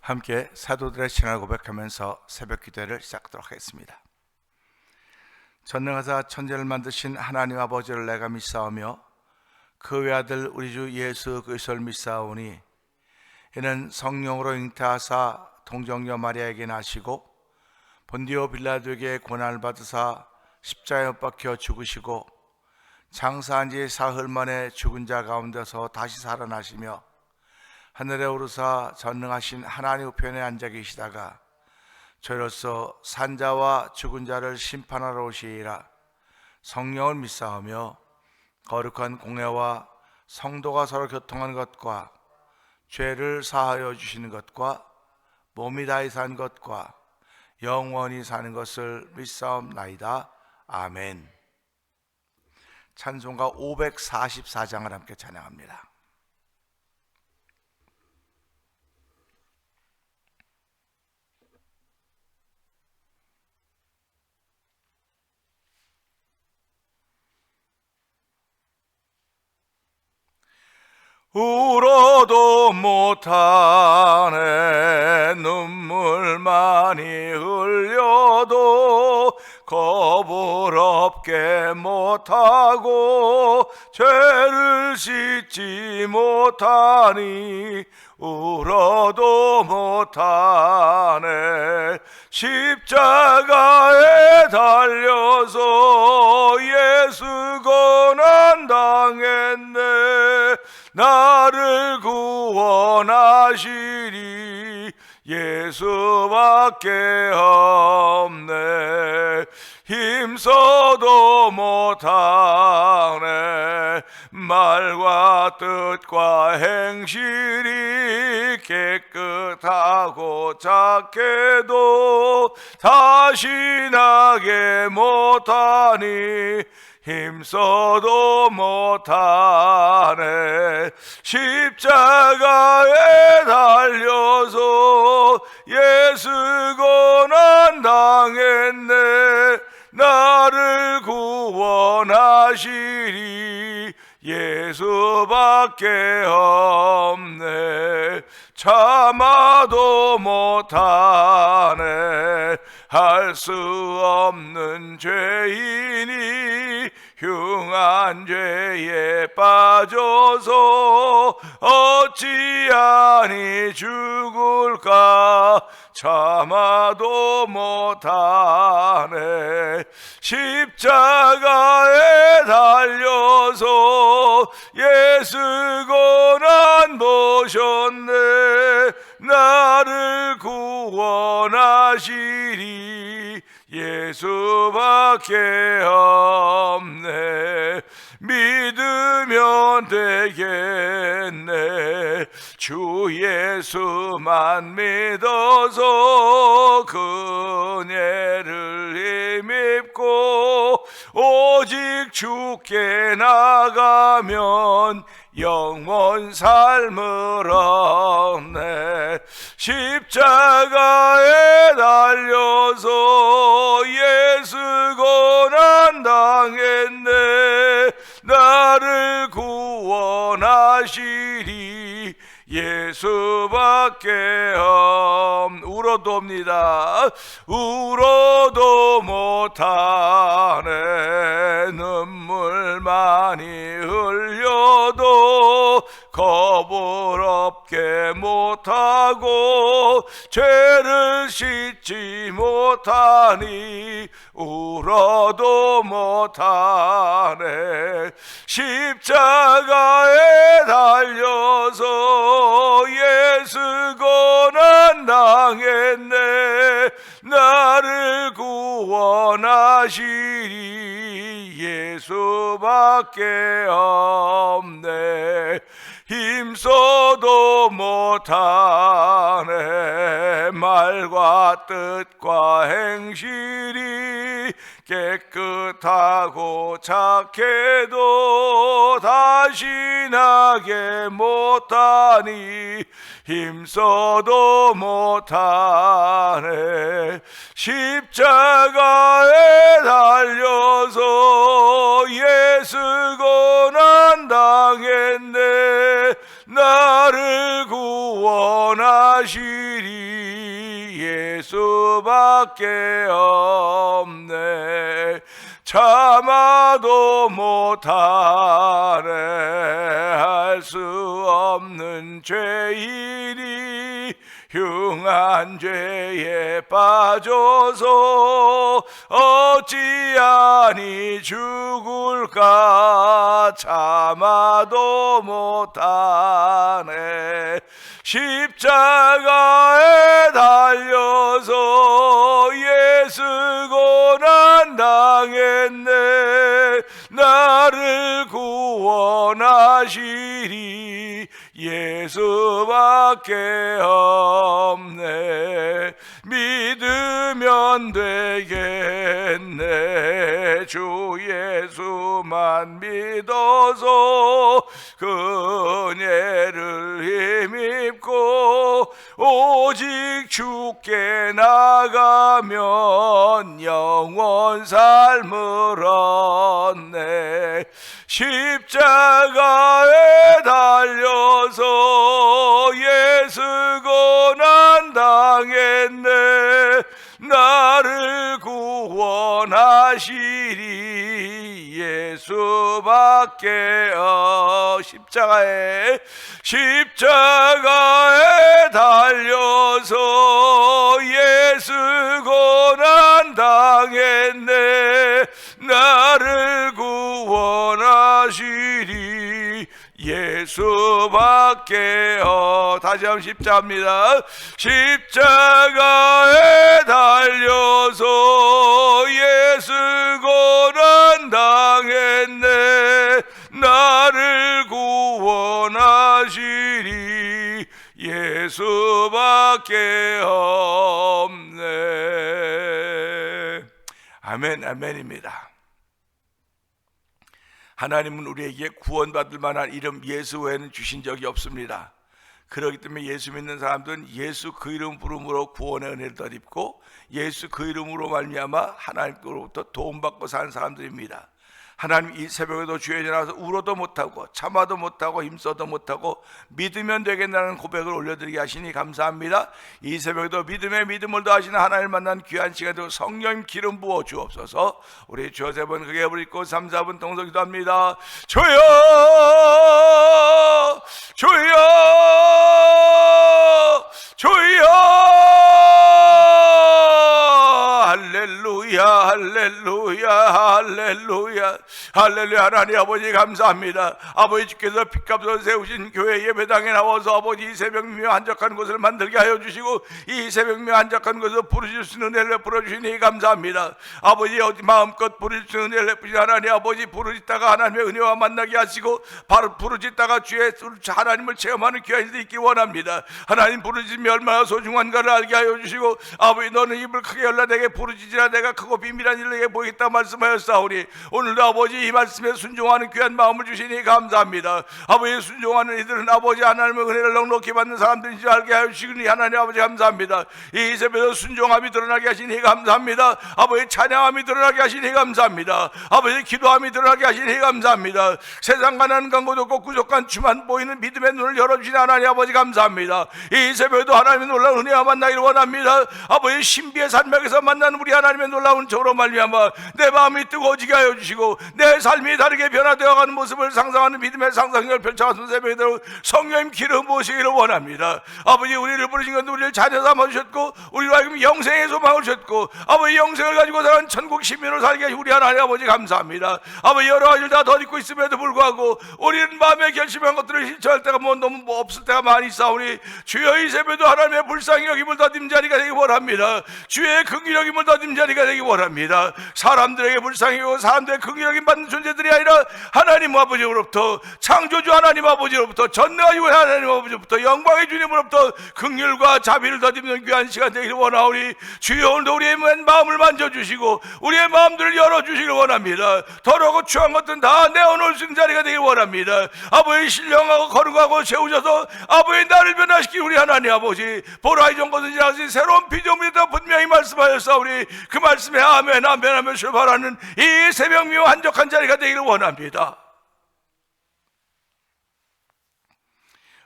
함께 사도들의 신앙을 고백하면서 새벽 기도를 시작하도록 하겠습니다. 전능하사 천지를 만드신 하나님 아버지를 내가 믿사오며 그 외아들 우리 주 예수 그리스도를 믿사오니 이는 성령으로 잉태하사 동정녀 마리아에게 나시고 본디오 빌라도에게 고난을 받으사 십자가에 못 박혀 죽으시고 장사한 지 사흘 만에 죽은 자 가운데서 다시 살아나시며 하늘에 오르사 전능하신 하나님 우편에 앉아 계시다가 저희로서 산자와 죽은 자를 심판하러 오시리라. 성령을 믿사오며 거룩한 공회와 성도가 서로 교통하는 것과 죄를 사하여 주시는 것과 몸이 다히 산 것과 영원히 사는 것을 믿사옵나이다. 아멘. 찬송가 544장을 함께 찬양합니다. 울어도 못하네 눈물 많이 흘려도 겁을 없게 못하고 죄를 씻지 못하니 울어도 못하네. 십자가에 달려서 예수 고난 당했네. 나를 구원하시리 예수밖에 없네. 힘써도 못하네. 말과 뜻과 행실이 깨끗하고 착해도 다시 나게 못하니 힘써도 못하네. 십자가에 달려서 예수 고난 당했네. 나를 구원하시리 예수밖에 없네. 참아도 못하네. 할 수 없는 죄인이 흉한 죄에 빠져서 어찌하니 죽을까. 참아도 못하네. 십자가에 달려서 예수 고난 보셨네. 나를 구원하시리 예수밖에 없네. 믿으면 되겠네. 주 예수만 믿어서 그은혜를 힘입고 오직 주께 나가면 영원 삶을 얻네. 십자가에 달려서 예수 고난 당했네. 나를 구원하시리 예수밖에 울어도옵니다. 울어도 못하네. 눈물 많이 흘려도 겁을 없게 못하고 죄를 씻지 못하니 울어도 못하네. 십자가에 달려서 예수 고난 당했네. 나를 구원하시리 예수밖에 없네. 힘써도 못하네. 말과 뜻과 행실이 깨끗하고 착해도 다시 나게 못하니 힘써도 못하네. 십자가에 달려서 예수 고난 당했네. 나를 구원하시리 예수밖에 없네. 참아도 못하네. 할 수 없는 죄인이 흉한 죄에 빠져서 어찌하니 죽을까. 참아도 못하네. 십자가에 달려서 예수 고난 당했네. 나를 구원하시리 예수밖에 없네. 믿으면 되겠네. 주 예수만 믿어서 그은혜를 힘입고 오직 주께 나가면 영원 삶을 얻네. 십자가에 달려서 예수 고난 당했네. 나를 구원하시리 예수밖에 십자가에 달려서 예수 고난 당했네. 나를 구원하시리 예수밖에 다시 한번 십자입니다. 십자가에 달려서 예수 고난 당했네. 나를 구원하시리 예수밖에 없네. 아멘, 아멘입니다. 하나님은 우리에게 구원받을 만한 이름 예수 외에는 주신 적이 없습니다. 그렇기 때문에 예수 믿는 사람들은 예수 그 이름 부름으로 구원의 은혜를 덧입고 예수 그 이름으로 말미암아 하나님께로부터 도움받고 사는 사람들입니다. 하나님 이 새벽에도 주의 전에 나와서 울어도 못하고 참아도 못하고 힘써도 못하고 믿으면 되겠다는 고백을 올려드리게 하시니 감사합니다. 이 새벽에도 믿음에 믿음을 더하시는 하나님을 만난 귀한 시간 되고 성령님 기름 부어 주옵소서. 우리 주여 세 번 크게 부르고 3, 4분 동서 기도합니다. 주여 주여 주여 할렐루야 할렐루야 할렐루야 할렐루야. 하나님 아버지 감사합니다. 아버지 주께서 핏값으로 세우신 교회 예배당에 나와서 아버지 이 새벽며 한적한 곳을 만들게 하여 주시고 이 새벽며 한적한 곳을 부르실 수 있는 은혜를 베풀어주시니 감사합니다. 아버지 어디 마음껏 부르실 수 있는 은혜를 베푸신 하나님 아버지 부르짖다가 하나님의 은혜와 만나게 하시고 바로 부르짖다가 주의 하나님을 체험하는 귀한 일이 있기 원합니다. 하나님 부르짖음이 얼마나 소중한가를 알게 하여 주시고 아버지 너는 입을 크게 열라 내게 부르짖으라 내가 크고 비밀한 일을 내게 보이겠다 말씀하였사오니 오늘도 아버지 이 말씀에 순종하는 귀한 마음을 주시니 감사합니다. 아버지 순종하는 이들은 아버지 하나님의 은혜를 넉넉히 받는 사람들인 줄 알게 하여 주시니 하나님 아버지 감사합니다. 이 새벽에 순종함이 드러나게 하시니 감사합니다. 아버지 찬양함이 드러나게 하시니 감사합니다. 아버지 기도함이 드러나게 하시니 감사합니다. 세상 가난한 광고도 없고 구족한 주만 보이는 믿음의 눈을 열어주시니 하나님 아버지 감사합니다. 이 새벽에도 하나님의 놀라운 은혜와 만나기를 원합니다. 아버지 신비의 산맥에서 만나는 우리 하나님의 놀라운 저로 말미암아 내 마음이 뜨거워지게 하여 주시고 내 삶이 다르게 변화되어가는 모습을 상상하는 믿음의 상상력을 펼쳐가는 새벽에도 성령님 기름 부으시기를 원합니다. 아버지 우리를 부르신 건 우리를 자녀 삼아주셨고 우리로 하여금 영생의 소망을 주셨고 아버지 영생을 가지고 사는 천국 시민으로 살게 하신 우리 하나님 아버지 감사합니다. 아버지 여러 가지를 다 덧입고 있음에도 불구하고 우리는 마음에 결심한 것들을 실천할 때가 너무 없을 때가 많이 있사오니 주여 이 새벽에도 하나님의 불쌍히 여김을 더딘 자리가 되기 원합니다. 주의 긍휼히 여김을 더딘 자리가 되기 원합니다. 사람들에게 불쌍히 여기고 사람들의 긍휼히 여김 받는 존재들이 아니라 하나님 아버지로부터 창조주 하나님 아버지로부터 전능하시고 하나님 아버지로부터 영광의 주님으로부터 긍휼과 자비를 더듬는 귀한 시간 되기를 원하오니 주여 오늘도 우리의 마음을 만져주시고 우리의 마음들을 열어주시기를 원합니다. 더러고 추한 것들은 다 내어놓을 수 있는 자리가 되기를 원합니다. 아버지 신령하고 거룩하고 세우셔서 아버지 나를 변화시키는 우리 하나님 아버지 보라 이전 것은 지나가신 새로운 피조물이다 분명히 말씀하였사오니 그 말씀에 아멘 아멘 하며 출발하는 이 새벽미와 한적한 자리가 되기를 원합니다.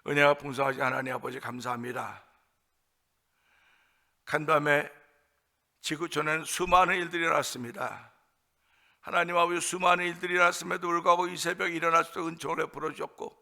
은혜가 풍성하신 하나님 아버지 감사합니다. 간밤에 지구촌에는 수많은 일들이 일어났습니다. 하나님 아버지, 수많은 일들이 일어났음에도 불구하고 이 새벽에 일어날 수 있도록 은총을 베풀어 주셨고,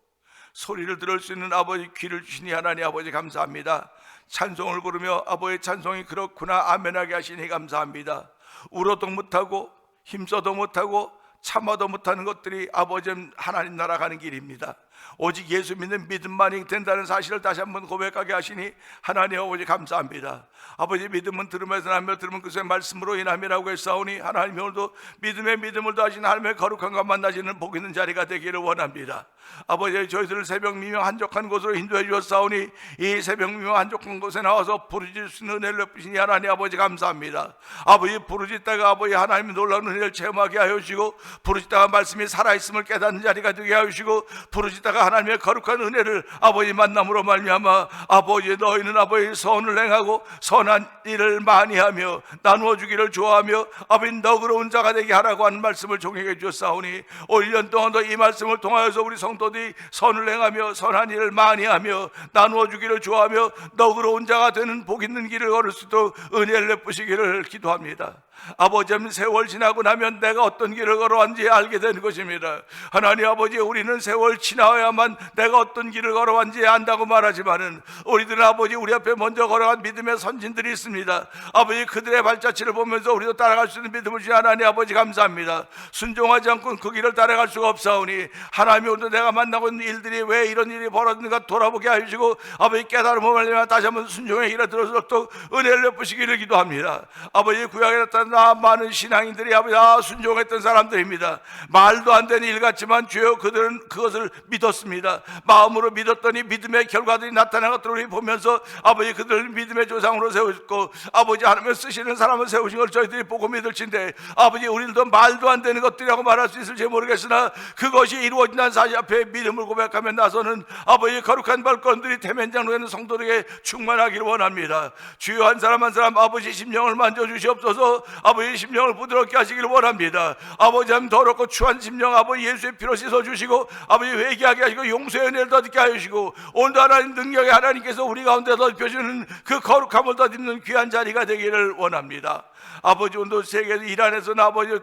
소리를 들을 수 있는 아버지 귀를 주시니 하나님 아버지 감사합니다. 찬송을 부르며 아버지의 찬송이 그렇구나 아멘하게 하시니 감사합니다. 울어도 못하고 힘써도 못하고 참아도 못하는 것들이 아버지 하나님 나라 가는 길입니다. 오직 예수 믿는 믿음만이 된다는 사실을 다시 한번 고백하게 하시니 하나님 아버지 감사합니다. 아버지, 믿음은 들음에서 나며 들으면 그의 말씀으로 인함이라고 했사오니 하나님 오늘도 믿음의 믿음을 더하신 하나님의 거룩함과 만나시는 복 있는 자리가 되기를 원합니다. 아버지, 저희들을 새벽 미명 한적한 곳으로 인도해 주셨사오니 이 새벽 미명 한적한 곳에 나와서 부르짖을 수 있는 은혜를 베푸시니 하나님 아버지 감사합니다. 아버지, 부르짖다가 아버지 하나님의 놀라운 은혜를 체험하게 하여 주시고, 부르짖다가 말씀이 살아있음을 깨닫는 자리가 되게 하여 주시고, 부르짖다가 하나님의 거룩한 은혜를 아버지 만남으로 말미암아 아버지, 너희는 아버지 선을 행하고 선한 일을 많이 하며 나누어 주기를 좋아하며 아버지 너그러운 자가 되게 하라고 하는 말씀을 종에게 주셨사오니, 올 1년 동안도 이 말씀을 통하여서 우리 성도들이 선을 행하며 선한 일을 많이 하며 나누어 주기를 좋아하며 너그러운 자가 되는 복 있는 길을 걸을 수 있도록 은혜를 베푸시기를 기도합니다. 아버지, 세월 지나고 나면 내가 어떤 길을 걸어왔는지 알게 되는 것입니다. 하나님 아버지, 우리는 세월 지나야만 내가 어떤 길을 걸어왔는지 안다고 말하지만은 우리들은 아버지 우리 앞에 먼저 걸어간 믿음의 선진들이 있습니다. 아버지, 그들의 발자취를 보면서 우리도 따라갈 수 있는 믿음을 주신 하나님 아버지 감사합니다. 순종하지 않고는 그 길을 따라갈 수가 없사오니 하나님이 오늘 내가 만나고 있는 일들이 왜 이런 일이 벌어졌는가 돌아보게 하시고 아버지 깨달음을 말미암아 다시 한번 순종의 길에 들어서도록 은혜를 베푸시기를 기도합니다. 아버지, 구약에 나타난 많은 신앙인들이 아버지 순종했던 사람들입니다. 말도 안 되는 일 같지만 주여 그들은 그것을 믿었습니다. 마음으로 믿었더니 믿음의 결과들이 나타난 것들을 우리 보면서 아버지 그들을 믿음의 조상으로 세우셨고 아버지 하나님을 쓰시는 사람을 세우신 걸 저희들이 보고 믿을진데 아버지 우리들도 말도 안 되는 것들이라고 말할 수 있을지 모르겠으나 그것이 이루어진다는 사실 앞에 믿음을 고백하며 나서는 아버지 거룩한 발걸음들이 태면장로 있는 성도들에게 충만하기를 원합니다. 주여 한 사람 한 사람 아버지 심령을 만져주시옵소서. 아버지 심령을 부드럽게 하시기를 원합니다. 아버지 참 더럽고 추한 심령 아버지 예수의 피로 씻어주시고 아버지 회개하게 하시고 용서의 은혜를 더듬게 하시고 오늘도 하나님 능력의 하나님께서 우리 가운데 더입혀주는 그 거룩함을 더듬는 귀한 자리가 되기를 원합니다. 아버지 오늘도 세계에서 일 안에서는 아버지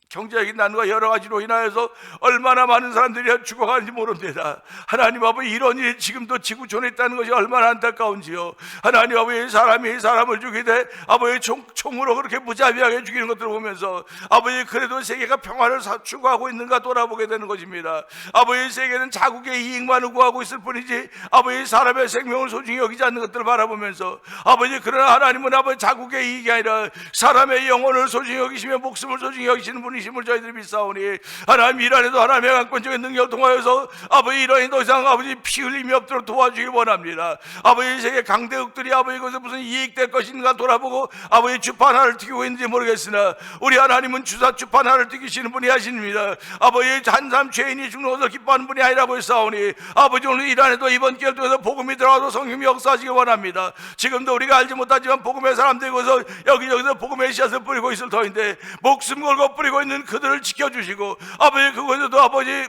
경제적인 난과 여러 가지로 인하여서 얼마나 많은 사람들이 죽어가는지 모릅니다. 하나님 아버지 이런 일이 지금도 지구촌에 있다는 것이 얼마나 안타까운지요. 하나님 아버지 사람이 사람을 죽이되 아버지 총으로 그렇게 무자비하게 죽이는 것들을 보면서 아버지 그래도 세계가 평화를 추구하고 있는가 돌아보게 되는 것입니다. 아버지 세계는 자국의 이익만을 구하고 있을 뿐이지 아버지 사람의 생명을 소중히 여기지 않는 것들을 바라보면서 아버지 그러나 하나님은 아버지 자국의 이익이 아니라 사람의 영혼을 소중히 여기시며 목숨을 소중히 여기시는 분이 심을 저희들이 믿사오니 하나님 일 안에도 하나님의 강권적인 능력을 통하여서 아버지 이러한 더 이상 아버지 피 흘림이 없도록 도와주길 원합니다. 아버지 세계 강대국들이 아버지 것에 무슨 이익될 것인가 돌아보고 아버지 주판화를 튀기고 있는지 모르겠으나 우리 하나님은 주사 주판화를 튀기시는 분이 하십니다. 아버지 한 사람 죄인이 죽는 것을 기뻐하는 분이 아니라고 했사오니 아버지 오늘 일 안에도 이번 기회를 통해서 복음이 들어가도 성령이 역사하시길 원합니다. 지금도 우리가 알지 못하지만 복음의 사람들이 거기서 여기저기서 복음의 씨앗을 뿌리고 있을 터인데 목숨 걸고 뿌리고 있는 그들을 지켜주시고 아버지 그곳에도 아버지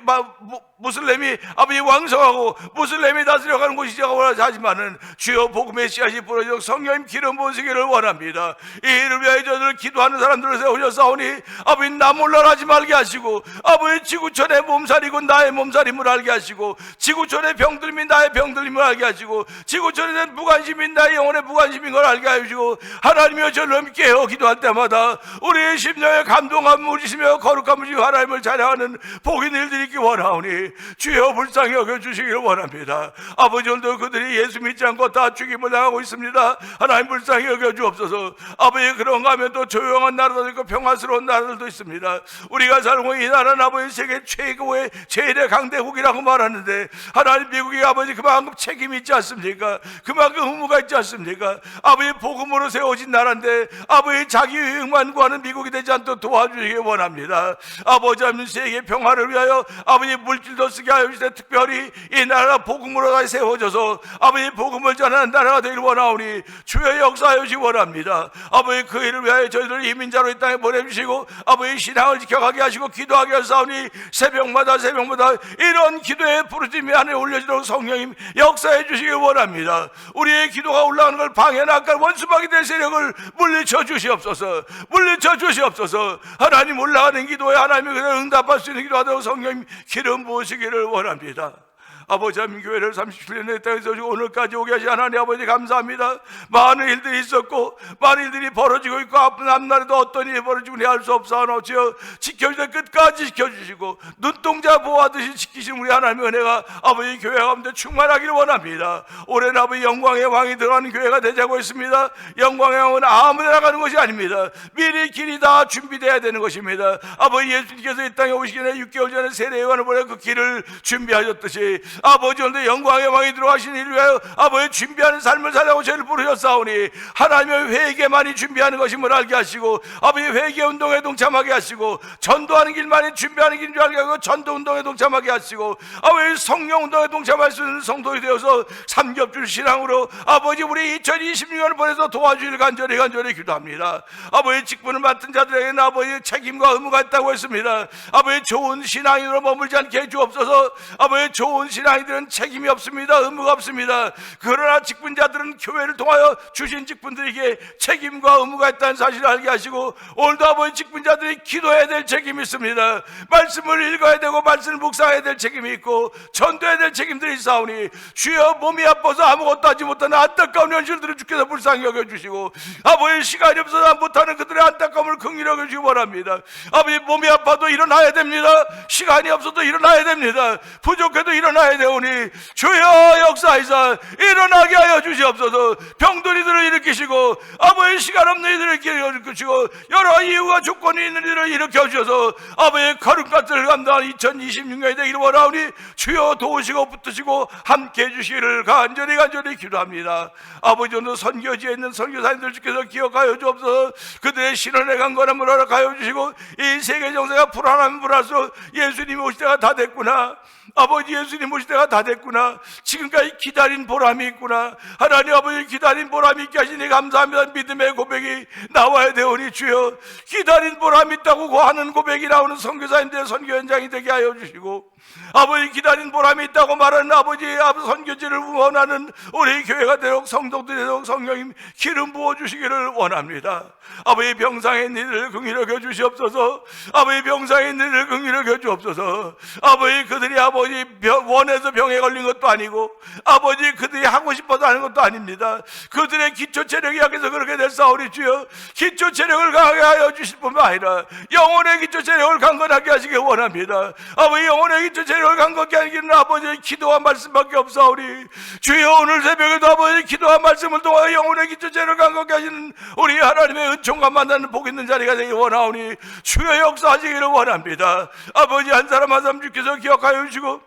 무슬림이 아버지 왕성하고 무슬림이 다스려가는 곳이라고 하지만은 주여 복음의 씨앗이 뿌려져 성령님 기름 부으시기를 원합니다. 이 일을 위하여 저들을 기도하는 사람들을 세우셨사오니 아버지 나 몰라하지 말게 하시고 아버지 지구촌의 몸살이고 나의 몸살임을 알게 하시고 지구촌의 병들림이 나의 병들림을 알게 하시고 지구촌에 대한 무관심이 나의 영혼의 무관심인 걸 알게 하시고 하나님이여 저를 깨어 기도할 때마다 우리의 심령에 감동함을 주시며 거룩함을 주시고 하나님을 찬양하는 복 있는 일들이 있기 원하오니 주여 불쌍히 여겨주시기를 원합니다. 아버지 오늘도 그들이 예수 믿지 않고 다 죽임을 당하고 있습니다. 하나님 불쌍히 여겨주옵소서. 아버지 그런가 하면 또 조용한 나라도 있고 평화스러운 나라들도 있습니다. 우리가 살고 이 나라는 아버지 세계 최고의 제일의 강대국이라고 말하는데 하나님 미국이 아버지 그만큼 책임이 있지 않습니까? 그만큼 의무가 있지 않습니까? 아버지 복음으로 세워진 나라인데 아버지 자기 유익만 구하는 미국이 되지 않도록 도와주시기 원합니다. 원합니다. 아버지 하나님 세계 평화를 위하여 아버지 물질도 쓰게 하여 주시되 특별히 이 나라가 복음으로 다시 세워져서 아버지 복음을 전하는 나라가 되길 원하오니 주여 역사하여 주시 원합니다. 아버지 그 일을 위하여 저희들 이민자로 이 땅에 보내주시고 아버지 신앙을 지켜가게 하시고 기도하게 하사오니 새벽마다 이런 기도의 부르짖음이 안에 올려지도록 성령님 역사해 주시길 원합니다. 우리의 기도가 올라가는 걸 방해나 아까 원수마귀 될 세력을 물리쳐 주시옵소서. 하나님 올라가는 기도에 하나님이 그대로 응답할 수 있는 기도하도록 성령님 기름 부으시기를 원합니다. 아버지 하나님 교회를 37년의 땅에서 오늘까지 오게 하신 하나님 아버지 감사합니다. 많은 일들이 있었고 많은 일들이 벌어지고 있고 앞날에도 어떤 일이 벌어지고 알 수 없사오나 주여 지켜주실 끝까지 지켜주시고 눈동자 보호하듯이 지키신 우리 하나님의 은혜가 아버지 교회 가운데 충만하기를 원합니다. 올해는 아버지 영광의 왕이 들어가는 교회가 되자고 했습니다. 영광의 왕은 아무데나 가는 것이 아닙니다. 미리 길이 다 준비되어야 되는 것입니다. 아버지 예수님께서 이 땅에 오시기 전에 6개월 전에 세례요한을 보내 그 길을 준비하셨듯이 아버지 오늘 영광의 왕이 들어가신 일을 위하여 아버지 준비하는 삶을 살라고 저희를 부르셨사오니 하나님의 회개만이 준비하는 것임을 알게 하시고 아버지 회개 운동에 동참하게 하시고 전도하는 길만이 준비하는 길인 줄 알게 하고 전도 운동에 동참하게 하시고 아버지 성령 운동에 동참할 수 있는 성도이 되어서 삼겹줄 신앙으로 아버지 우리 2026년을 보내서 도와주길 간절히 기도합니다. 아버지 직분을 맡은 자들에게는 아버지 책임과 의무가 있다고 했습니다. 아버지 좋은 신앙인으로 머물지 않게 해주옵소서. 아버지 좋은 신앙인들은 책임이 없습니다. 의무가 없습니다. 그러나 직분자들은 교회를 통하여 주신 직분들에게 책임과 의무가 있다는 사실을 알게 하시고 오늘도 아버지 직분자들이 기도해야 될 책임이 있습니다. 말씀을 읽어야 되고 말씀을 묵상해야 될 책임이 있고 전도해야 될 책임들이 있사오니 주여 몸이 아파서 아무것도 하지 못하는 안타까운 현실들을 주께서 불쌍히 여겨주시고 아버지 시간이 없어서 못하는 그들의 안타까움을 긍휼히 여겨주시기 원합니다. 아버지 몸이 아파도 일어나야 됩니다. 시간이 없어도 일어나야 됩니다. 부족해도 일어나야 되오니 주여 역사하사 일어나게 하여 주시옵소서. 병든 이들을 일으키시고 아버지 시간 없는 이들을 일으키시고 여러 이유와 조건이 있는 이들을 일으켜 주셔서 아버지의 거룩같을 감당한 2026년이 되기를 원하오니 주여 도우시고 붙드시고 함께 해주시기를 간절히 기도합니다. 아버지 오늘 선교지에 있는 선교사님들 주께서 기억하여 주옵소서. 그들의 신원의 강건함을 허락하여 주시고 이 세계 정세가 불안하면 불안할수록 예수님이 오실 때가 다 됐구나. 아버지 예수님 오실 때가 다 됐구나. 지금까지 기다린 보람이 있구나. 하나님 아버지 기다린 보람이 있게 하시니 감사합니다. 믿음의 고백이 나와야 되오니 주여 기다린 보람이 있다고 하는 고백이 나오는 선교사님들의 선교 현장이 되게 하여 주시고 아버지 기다린 보람이 있다고 말하는 아버지 선교지를 원하는 우리 교회가 되도록 성도들이 되도록 성령님 기름 부어주시기를 원합니다. 아버지 병상에 있는 이들을 긍휼히 여겨 주시옵소서. 아버지 병상에 있는 이들을 긍휼히 여겨 주옵소서. 아버지 그들이 아버지 원해서 병에 걸린 것도 아니고 아버지 그들이 하고 싶어서 하는 것도 아닙니다. 그들의 기초 체력이 약해서 그렇게 됐사오니 주여 기초 체력을 강하게 하여 주실 뿐만 아니라 영혼의 기초 체력을 강건하게 하시기 원합니다. 아버지 영혼의 기초 체력을 강건하게 하기는 아버지의 기도와 말씀밖에 없사오니 주여 오늘 새벽에도 아버지 기도와 말씀을 통하여 영혼의 기초 체력을 강건하게 하시는 우리 하나님의 은총과 만나는 복 있는 자리가 되기 원하오니 주여 역사하시기를 원합니다. 아버지 한 사람 한 사람 주께서 기억하여 주시고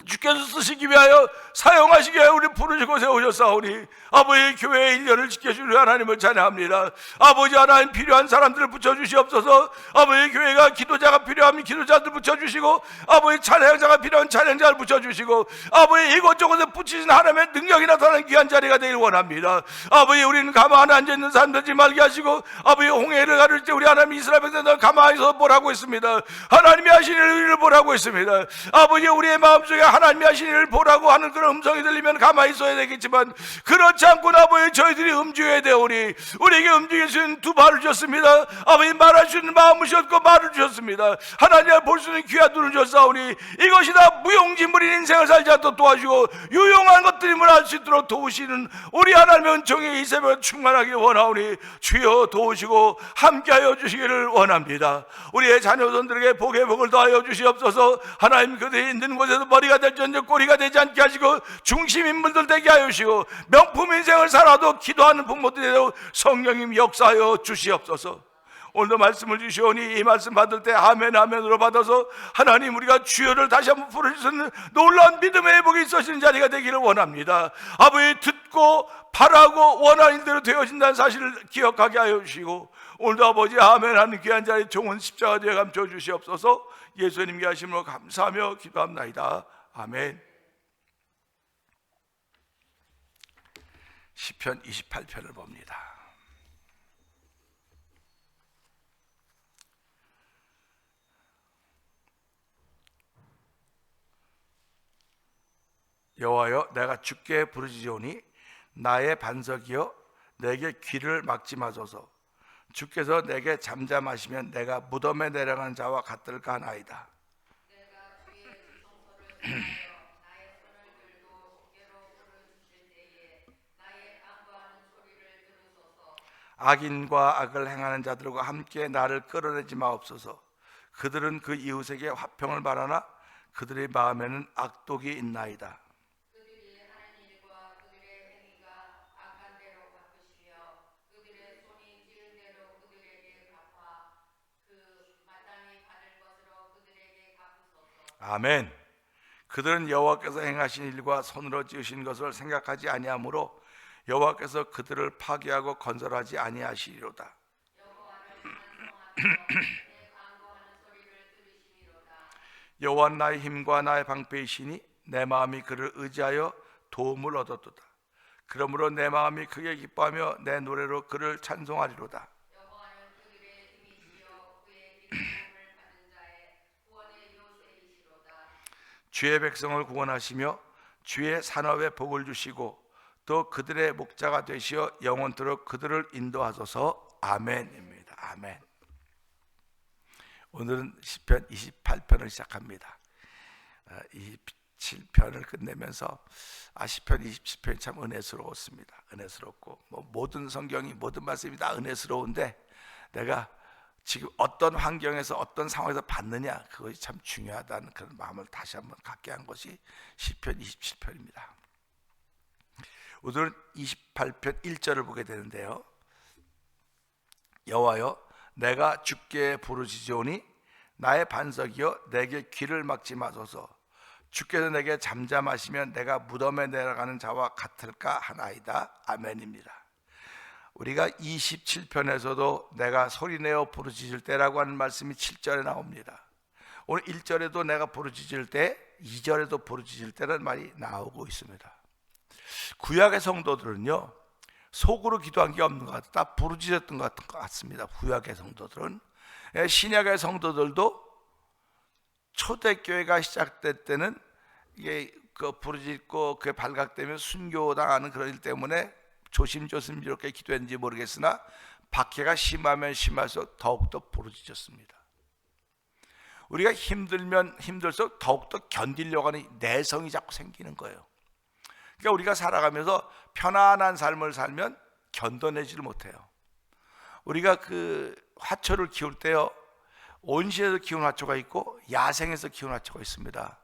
주께서 쓰시기 위하여 사용하시기 위하여 우리 부르시고 세우셨사오니 아버지 교회의 일년을 지켜주는 하나님을 찬양합니다. 아버지 하나님 필요한 사람들을 붙여주시옵소서. 아버지 교회가 기도자가 필요하면 기도자들 붙여주시고 아버지 찬양자가 필요한 찬양자를 붙여주시고 아버지 이곳저곳에 붙이신 하나님의 능력이 나타나는 귀한 자리가 되길 원합니다. 아버지 우리는 가만히 앉아있는 사람들지 말게 하시고 아버지 홍해를 가를 때 우리 하나님 이스라엘 백성들 가만히 서 보라고 했습니다. 하나님이 하신 일을 보라고 했습니다. 아버지 우리의 마음속에 하나님이 하신 일을 보라고 하는 그런 음성이 들리면 가만히 있어야 되겠지만 그렇지 않고 아버지 저희들이 움직여야 되오니 우리에게 움직일 수 있는 두 발을 주셨습니다. 아버지 말할 수 있는 마음을 주셨고 말을 주셨습니다. 하나님을 볼 수 있는 귀한 눈을 주셨사오니 이것이 다 무용지물인 인생을 살지 않도록 도와주고 유용한 것들임을 알 수 있도록 도우시는 우리 하나님의 은총이 이 새벽에 충만하길 원하오니 주여 도우시고 함께하여 주시기를 원합니다. 우리의 자녀손들에게 복의 복을 더하여 주시옵소서. 하나님 그들이 있는 곳에서 머리가 될지언정 꼬리가 되지 않게 하시고 중심 인물들 되게 하여 주시고 명품 인생을 살아도 기도하는 부모들이 되도록 성령님 역사하여 주시옵소서. 오늘도 말씀을 주시오니 이 말씀 받을 때 아멘 아멘으로 받아서 하나님 우리가 주여를 다시 한번 부르시는 놀라운 믿음의 회복이 있으시는 자리가 되기를 원합니다. 아버지 듣고 바라고 원하는 대로 되어진다는 사실을 기억하게 하여 주시고, 오늘도 아버지 아멘 하는 귀한 자리 종은 십자가 되어 감춰 주시옵소서. 예수님께 하심으로 감사하며 기도합나이다. 아멘. 시편 28편을 봅니다. 여호와여, 내가 주께 부르짖으오니 나의 반석이여 내게 귀를 막지 마소서. 주께서 내게 잠잠하시면 내가 무덤에 내려가는 자와 같을까 하나이다. 내가 주의 지성소를 향하여 나의 손을 들고 주께로 부르짖을 때에 나의 간구하는 소리를 들으소서. 악인과 악을 행하는 자들과 함께 나를 끌어내지 마옵소서. 그들은 그 이웃에게 화평을 바라나 그들의 마음에는 악독이 있나이다. 그들이 하는 일과 그들의 행위가 악한 대로 갚으시며 그들의 손이 지은 대로 그들에게 갚아 그 마땅히 받을 것으로 그들에게 갚으소서. 아멘. 그들은 여호와께서 행하신 일과 손으로 지으신 것을 생각하지 아니하므로 여호와께서 그들을 파괴하고 건설하지 아니하시리로다. 여호와를 찬송하며 내 간구하는 소리를 들으시미로다. 여호와는 나의 힘과 나의 방패이시니 내 마음이 그를 의지하여 도움을 얻었도다. 그러므로 내 마음이 크게 기뻐하며 내 노래로 그를 찬송하리로다. 여호와는 그들의 힘이시여 그의 기쁨을 받은 자의 구원의 요새이시로다. 주의 백성을 구원하시며 주의 산업에 복을 주시고 또 그들의 목자가 되시어 영원토록 그들을 인도하소서. 아멘입니다. 아멘. 오늘은 시편 28편을 시작합니다. 27편을 끝내면서 시편 27편이 참 은혜스러웠습니다. 은혜스럽고 모든 성경이 모든 말씀이 다 은혜스러운데 내가 지금 어떤 환경에서 어떤 상황에서 받느냐, 그것이 참 중요하다는 그런 마음을 다시 한번 갖게 한 것이 시편 27편입니다. 오늘은 28편 1절을 보게 되는데요. 여호와여, 내가 주께 부르짖으오니 나의 반석이여 내게 귀를 막지 마소서. 주께서 내게 잠잠하시면 내가 무덤에 내려가는 자와 같을까 하나이다. 아멘입니다. 우리가 27편에서도 내가 소리내어 부르짖을 때라고 하는 말씀이 7절에 나옵니다. 오늘 1절에도 내가 부르짖을 때, 2절에도 부르짖을 때라는 말이 나오고 있습니다. 구약의 성도들은요, 속으로 기도한 게 없는 것 같아요. 다 부르짖었던 것 같습니다. 구약의 성도들은. 신약의 성도들도 초대교회가 시작될 때는 이게 그 부르짖고 그게 발각되면 순교당하는 그런 일 때문에 조심조심 이렇게 기도했는지 모르겠으나 박해가 심하면 심할수록 더욱더 부르짖었습니다. 우리가 힘들면 힘들수록 더욱더 견디려고 하는 내성이 자꾸 생기는 거예요. 그러니까 우리가 살아가면서 편안한 삶을 살면 견뎌내지를 못해요. 우리가 그 화초를 키울 때요, 온실에서 키운 화초가 있고 야생에서 키운 화초가 있습니다.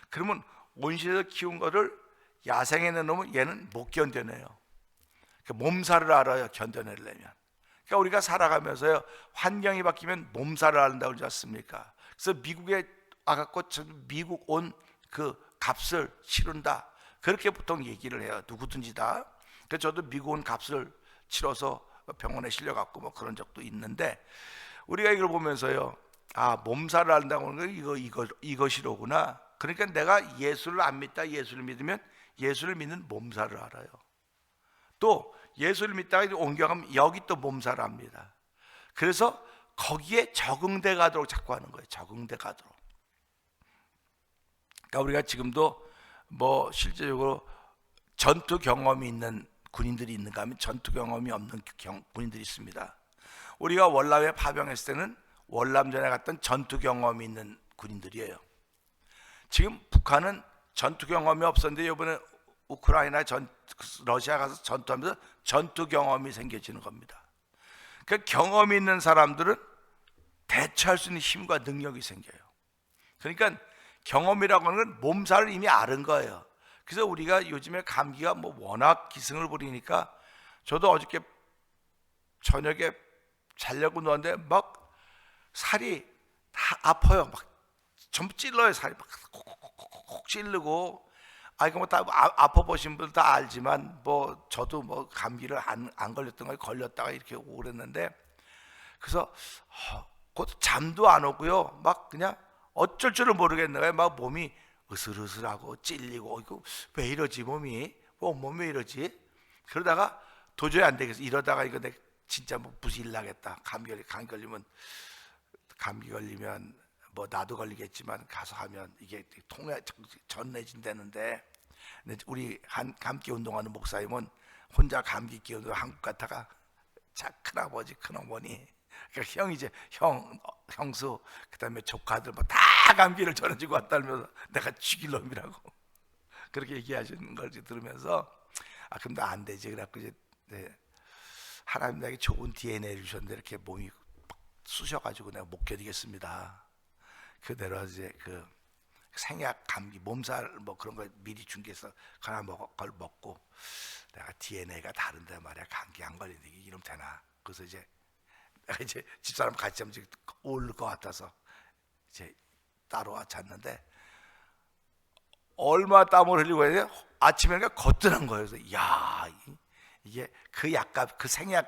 그러면 온실에서 키운 거를 야생에 내놓으면 얘는 못 견뎌내요. 몸살을 알아요, 견뎌내려면. 그러니까 우리가 살아가면서요, 환경이 바뀌면 몸살을 앓는다고 그러지 않습니까? 그래서 미국에 와갖고 미국 온 그 값을 치른다, 그렇게 보통 얘기를 해요. 누구든지 다. 그래서 저도 미국 온 값을 치러서 병원에 실려갔고 뭐 그런 적도 있는데, 우리가 이걸 보면서요, 몸살을 앓는다고 하는 거 이것이로구나. 그러니까 내가 예수를 안 믿다 예수를 믿으면 예수를 믿는 몸살을 알아요. 또 예수를 믿다가 옮겨가면 여기 또 몸살을 압니다. 그래서 거기에 적응돼 가도록 자꾸 하는 거예요. 적응돼 가도록. 그러니까 우리가 지금도 뭐 실제적으로 전투 경험이 있는 군인들이 있는가 하면 전투 경험이 없는 군인들이 있습니다. 우리가 월남에 파병했을 때는 월남전에 갔던 전투 경험이 있는 군인들이에요. 지금 북한은 전투 경험이 없었는데 이번에 우크라이나 러시아 가서 전투하면서 전투 경험이 생겨지는 겁니다. 그 경험이 있는 사람들은 대처할 수 있는 힘과 능력이 생겨요. 그러니까 경험이라고 하는 건 몸살을 이미 앓은 거예요. 그래서 우리가 요즘에 감기가 뭐 워낙 기승을 부리니까, 저도 어저께 저녁에 자려고 누웠는데 막 살이 다 아파요. 막 전부 찔러요. 살이 막 콕콕콕콕 찔르고 이거 뭐다 아파 보신 분들 다 알지만 뭐 저도 뭐 감기를 안 걸렸던 거 걸렸다가 이렇게 오고 그랬는데, 그래서 곧 잠도 안 오고요. 막 그냥 어쩔 줄을 모르겠는 거예요. 막 몸이 으슬으슬하고 찔리고, 이거 왜 이러지 몸이? 몸이 왜 이러지? 그러다가 도저히 안 되겠어. 이러다가 이거 내 진짜 뭐 무슨 일 나겠다. 감기 걸리면 뭐 나도 걸리겠지만 가서 하면 이게 전해진다는데, 우리 한 감기 운동하는 목사님은 혼자 감기 기운으로 한국 갔다가 큰아버지 큰어머니, 그러니까 형이제 형수, 그다음에 조카들 뭐 다 감기를 전해주고 왔다면서 내가 죽일 놈이라고 그렇게 얘기하시는 걸 들으면서, 그럼 나 안 되지. 그래갖고 이제 하나님 나에게 좋은 DNA를 주셨는데 이렇게 몸이 쑤셔가지고 내가 못 견디겠습니다. 그대로 이제 그 생약 감기 몸살 뭐 그런 거 미리 준비해서 하나 걸 먹고, 내가 DNA가 다른데 말이야, 감기 안 걸리는데 이러면 되나. 그래서 이제 내가 이제 집사람 같이 하면 어울릴 것 같아서 이제 따로 잤는데, 얼마 땀을 흘리고 했는데 아침에 거뜬한 거예요. 그래서 야, 이게 그 약값, 그 생약을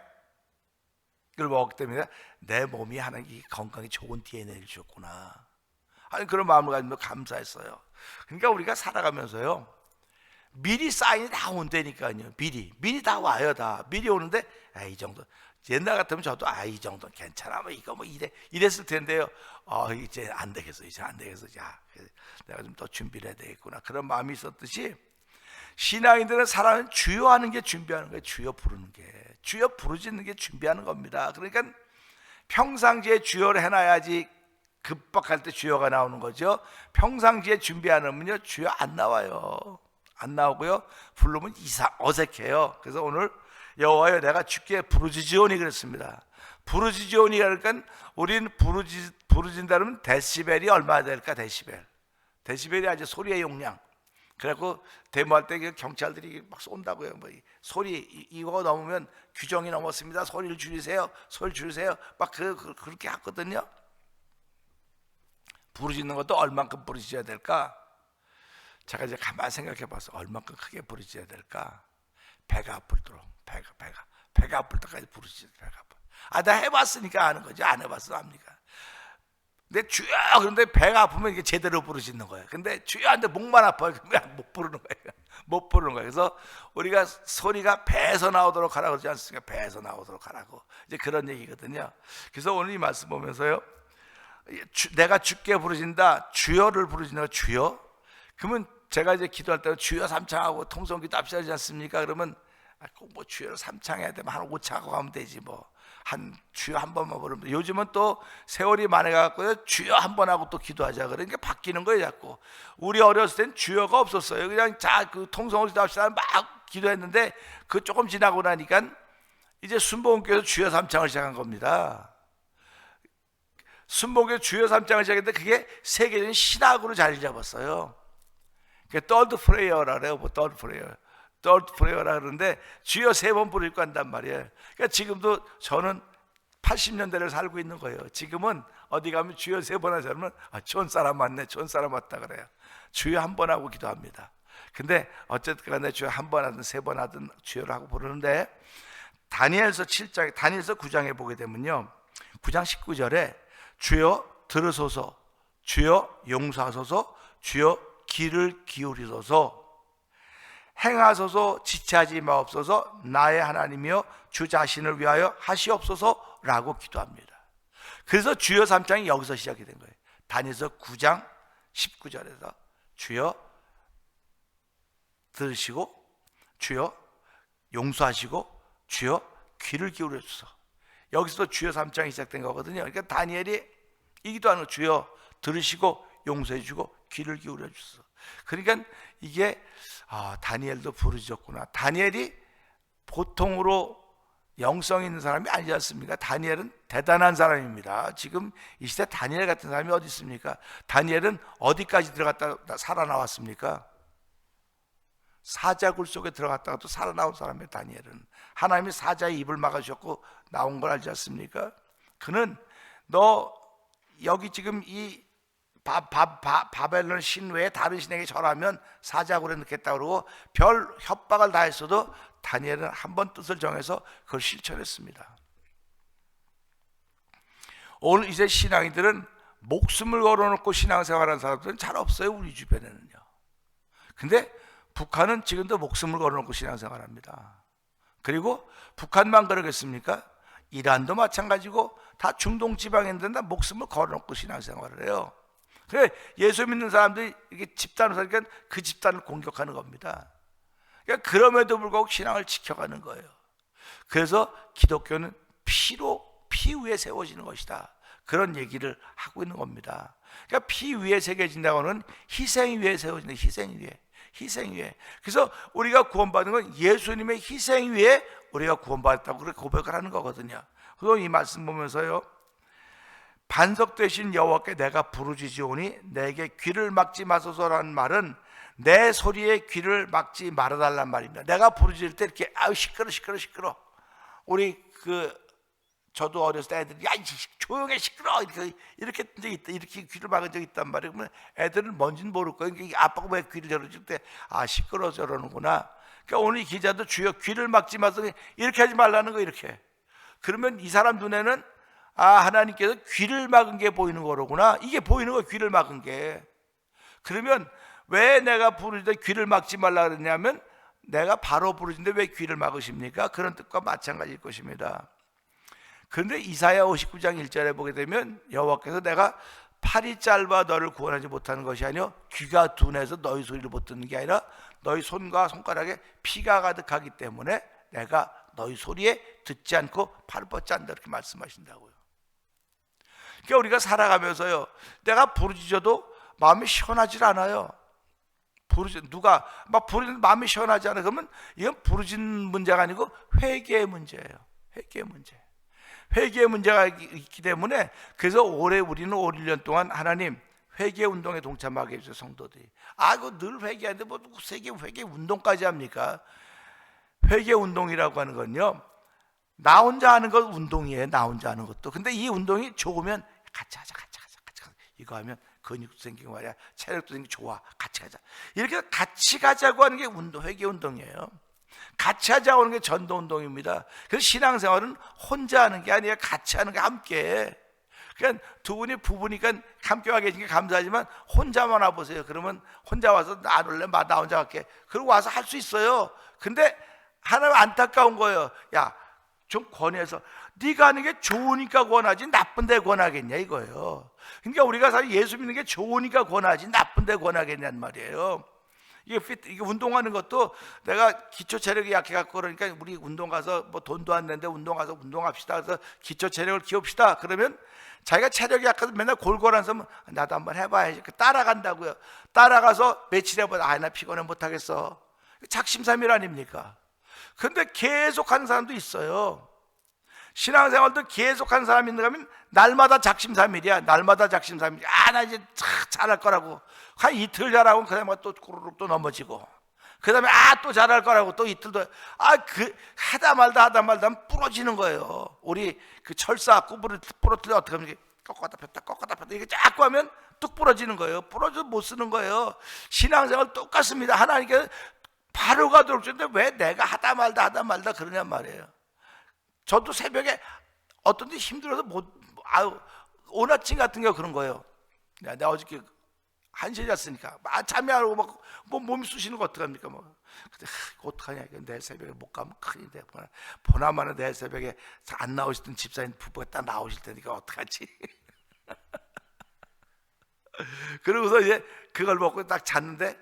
먹었기 때문에 내 몸이 하나님 건강에 좋은 DNA를 주셨구나. 그런 마음을 가지고 감사했어요. 그러니까 우리가 살아가면서요, 미리 사인이 다 온다니까요. 미리 다 와요. 다 미리 오는데, 이 정도, 옛날 같으면 저도 이 정도 괜찮아, 뭐 이거 뭐 이랬을 텐데요. 이제 안 되겠어. 야, 내가 좀 더 준비를 해야 되겠구나, 그런 마음이 있었듯이, 신앙인들은 살아는 주여 하는 게 준비하는 거예요. 주여 부르는 게, 주여 부르짖는 게 준비하는 겁니다. 그러니까 평상시에 주여를 해놔야지 급박할 때 주여가 나오는 거죠. 평상시에 준비 안 하면요, 주여 안 나와요. 안 나오고요, 부르면 어색해요. 그래서 오늘 여호와여 내가 주께 부르짖으오니 그랬습니다. 부르짖으오니 그러니까 우리는 부르짖는다면 데시벨이 얼마나 될까? 데시벨이 아주 소리의 용량. 그래갖고 데모할 때 경찰들이 막 쏜다고요. 뭐 소리 이거 넘으면 규정이 넘었습니다. 소리를 줄이세요. 막 그렇게 하거든요. 부르짖는 것도 얼만큼 부르짖어야 될까? 제가 이제 가만히 생각해 봐서 얼만큼 크게 부르짖어야 될까? 배가 아플 때까지 부르짖어야 돼. 배가 아파. 나 해봤으니까 아는 거지. 안 해봤어 압니까? 근데 주여, 그런데 배가 아프면 이게 제대로 부르짖는 거예요. 근데 주여 한데 목만 아파요. 그러면 못 부르는 거예요. 그래서 우리가 소리가 배에서 나오도록 하라고 그러지 않습니까? 배에서 나오도록 하라고. 이제 그런 얘기거든요. 그래서 오늘 이 말씀 보면서요, 내가 주께 부르짖는다, 주여를 부르짖는 거, 주여. 그러면 제가 이제 기도할 때 주여 3창하고 통성기도 합시다 하지 않습니까? 그러면 꼭 뭐 주여를 3창해야 되면 한 5창하고 가면 되지 뭐. 주여 한 번만 부르면. 요즘은 또 세월이 많아가지고요, 주여 한 번 하고 또 기도하자 그러니까 바뀌는 거예요 자꾸. 우리 어렸을 땐 주여가 없었어요. 그냥 그 통성을 기도합시다 막 기도했는데, 그 조금 지나고 나니까 이제 순복음교회에서 주여 3창을 시작한 겁니다. 순복음교회 주여 3창을 시작했는데 그게 세계적인 신학으로 자리 잡았어요. 그게 third prayer라 그래요. third prayer라 그러는데 주여 3번 부르고 한단 말이에요. 그러니까 지금도 저는 80년대를 살고 있는 거예요. 지금은 어디 가면 주여 3번 하자면 좋은 사람 맞네, 좋은 사람 맞다 그래요. 주여 한 번 하고 기도합니다. 근데 어쨌든 간에 주여 한 번 하든 3번 하든 주여를 하고 부르는데, 다니엘서 9장에 보게 되면요, 9장 19절에 주여 들으소서, 주여 용서하소서, 주여 귀를 기울이소서, 행하소서, 지체하지 마옵소서, 나의 하나님이여 주 자신을 위하여 하시옵소서라고 기도합니다. 그래서 주여 3장이 여기서 시작이 된 거예요. 다니엘서 9장 19절에서 주여 들으시고, 주여 용서하시고, 주여 귀를 기울여 주소서. 여기서 주여 3장이 시작된 거거든요. 그러니까 다니엘이 이 기도하는 거, 주여 들으시고 용서해 주고 귀를 기울여 주소서. 그러니까 이게 다니엘도 부르짖었구나. 다니엘이 보통으로 영성 있는 사람이 아니지 않습니까? 다니엘은 대단한 사람입니다. 지금 이 시대 다니엘 같은 사람이 어디 있습니까? 다니엘은 어디까지 들어갔다 살아나왔습니까? 사자굴 속에 들어갔다가 또 살아나온 사람이에요. 다니엘은 하나님이 사자의 입을 막아주셨고 나온 걸 알지 않습니까? 그는 너 여기 지금 이 바벨론 신 외에 다른 신에게 절하면 사자굴에 넣겠다 그러고 별 협박을 다 했어도 다니엘은 한 번 뜻을 정해서 그걸 실천했습니다. 오늘 이제 신앙인들은 목숨을 걸어놓고 신앙생활하는 사람들은 잘 없어요, 우리 주변에는요. 근데 북한은 지금도 목숨을 걸어놓고 신앙생활합니다. 그리고 북한만 그러겠습니까? 이란도 마찬가지고 다 중동 지방인들은 다 목숨을 걸어놓고 신앙생활을 해요. 그래, 예수 믿는 사람들이 이렇게 집단으로 사니까 그 집단을 공격하는 겁니다. 그러니까 그럼에도 불구하고 신앙을 지켜가는 거예요. 그래서 기독교는 피 위에 세워지는 것이다, 그런 얘기를 하고 있는 겁니다. 그러니까 피 위에 새겨진다고 하는 희생 위에 세워진다. 희생 위에. 그래서 우리가 구원받은 건 예수님의 희생 위에 우리가 구원받았다고 그렇게 고백을 하는 거거든요. 그래서 이 말씀 보면서요, 반석 되신 여호와께 내가 부르짖으오니 내게 귀를 막지 마소서라는 말은 내 소리에 귀를 막지 말아달란 말입니다. 내가 부르짖을 때 이렇게 아유 시끄러. 우리 저도 어렸을 때 애들이 야 조용해 시끄러 이렇게 귀를 막은 적이 있단 말이에요. 그러면 애들은 뭔지는 모를 거예요. 그러니까 아빠가 왜 귀를 열어줄 때 시끄러워 저러는구나. 그러니까 오늘 이 기자도 주여 귀를 막지 마서 이렇게 하지 말라는 거 이렇게. 그러면 이 사람 눈에는 하나님께서 귀를 막은 게 보이는 거로구나. 이게 보이는 거, 귀를 막은 게. 그러면 왜 내가 부르짖을 때 귀를 막지 말라 그랬냐면 내가 바로 부르짖는데 왜 귀를 막으십니까? 그런 뜻과 마찬가지일 것입니다. 그런데 이사야 59장 1절에 보게 되면 여호와께서 내가 팔이 짧아 너를 구원하지 못하는 것이 아니요 귀가 둔해서 너희 소리를 못 듣는 게 아니라 너희 손과 손가락에 피가 가득하기 때문에 내가 너희 소리에 듣지 않고 팔을 뻗지 않는다, 이렇게 말씀하신다고요. 그러니까 우리가 살아가면서요, 내가 부르짖어도 마음이 시원하지 않아요. 누가 막 부르짖는 마음이 시원하지 않아. 그러면 이건 부르짖는 문제가 아니고 회개의 문제예요. 회개의 문제가 있기 때문에, 그래서 올해 우리는 올 1년 동안 하나님 회개 운동에 동참하게 해주세요, 성도들이. 그거 늘 회개하는데 뭐 세계 회개 운동까지 합니까? 회개 운동이라고 하는 건요, 나 혼자 하는 건 운동이에요. 나 혼자 하는 것도. 근데 이 운동이 좋으면 같이 하자. 이거 하면 근육도 생기고 말이야, 체력도 생기고 좋아, 같이 가자. 이렇게 같이 가자고 하는 게 회개 운동이에요. 같이 하자고 하는 게 전도 운동입니다. 그래서 신앙생활은 혼자 하는 게 아니라 같이 하는 게 함께. 그러니까 두 분이 부부니까 함께 와 계신 게 감사하지만 혼자만 와보세요. 그러면 혼자 와서 나 올래? 나 혼자 갈게. 그러고 와서 할 수 있어요. 근데 하나 안타까운 거예요. 야, 좀 권해서 네가 하는 게 좋으니까 권하지 나쁜데 권하겠냐 이거예요. 그러니까 우리가 사실 예수 믿는 게 좋으니까 권하지 나쁜데 권하겠냐는 말이에요. 이게 운동하는 것도 내가 기초 체력이 약해갖고 그러니까 우리 운동 가서 뭐 돈도 안 내는데 운동 가서 운동합시다. 그래서 기초 체력을 키웁시다. 그러면 자기가 체력이 약해서 맨날 골골한 사람은 나도 한번 해봐야지. 따라간다고요. 따라가서 며칠 해보다 나 피곤해 못하겠어. 작심삼일 아닙니까? 근데 계속 하는 사람도 있어요. 신앙생활도 계속 하는 사람이 있는가 하면 날마다 작심삼일이야. 날마다 작심삼일. 나 이제 잘할 거라고. 한 이틀 잘하고 그 다음에 또 꾸르륵 또 넘어지고, 그 다음에 또 잘할 거라고 또 이틀도 하다 말다 하면 부러지는 거예요. 우리 그 철사 부러뜨려 어떻게 하면 꺾었다 폈다 이렇게 자꾸 하면 뚝 부러지는 거예요. 부러져서 못 쓰는 거예요. 신앙생활 똑같습니다. 하나님께서 바로 가도록 주는데 왜 내가 하다 말다 그러냔 말이에요. 저도 새벽에 어떤 데 힘들어서 오나침 같은 게 그런 거예요. 내가 어저께 1시에 잤으니까 잠이 안 오고 막 몸이 쑤시는 거 어떡합니까? 근데 어떡하냐, 내일 새벽에 못 가면 큰일인데, 보나마나 내일 새벽에 안 나오시던 집사님 부부가 딱 나오실 테니까 어떡하지? 그러고서 이제 그걸 먹고 딱 잤는데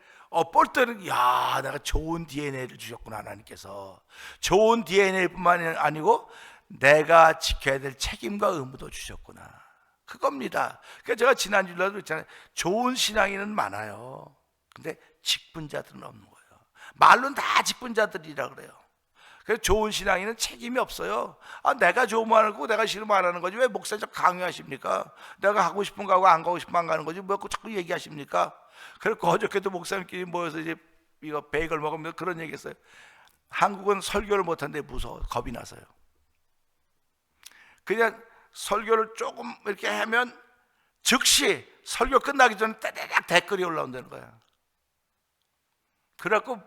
볼 때는 내가 좋은 DNA를 주셨구나. 하나님께서 좋은 DNA뿐만 아니고 내가 지켜야 될 책임과 의무도 주셨구나, 그겁니다. 그러니까 제가 지난주에도 그랬잖아요. 좋은 신앙인은 많아요. 근데 직분자들은 없는 거예요. 말로는 다 직분자들이라 그래요. 그래서 좋은 신앙인은 책임이 없어요. 내가 좋으면 하고 내가 싫으면 안 하는 거지 왜 목사님 강요하십니까? 내가 하고 싶은 거 하고 안 가고 싶으면 안 가는 거지 왜 자꾸 얘기하십니까? 그래서 어저께도 목사님끼리 모여서 이제 이거 베이글 먹으면서 그런 얘기했어요. 한국은 설교를 못하는데 무서워, 겁이 나서요. 그냥 설교를 조금 이렇게 하면 즉시 설교 끝나기 전에 따다닥 댓글이 올라온다는 거야. 그래갖고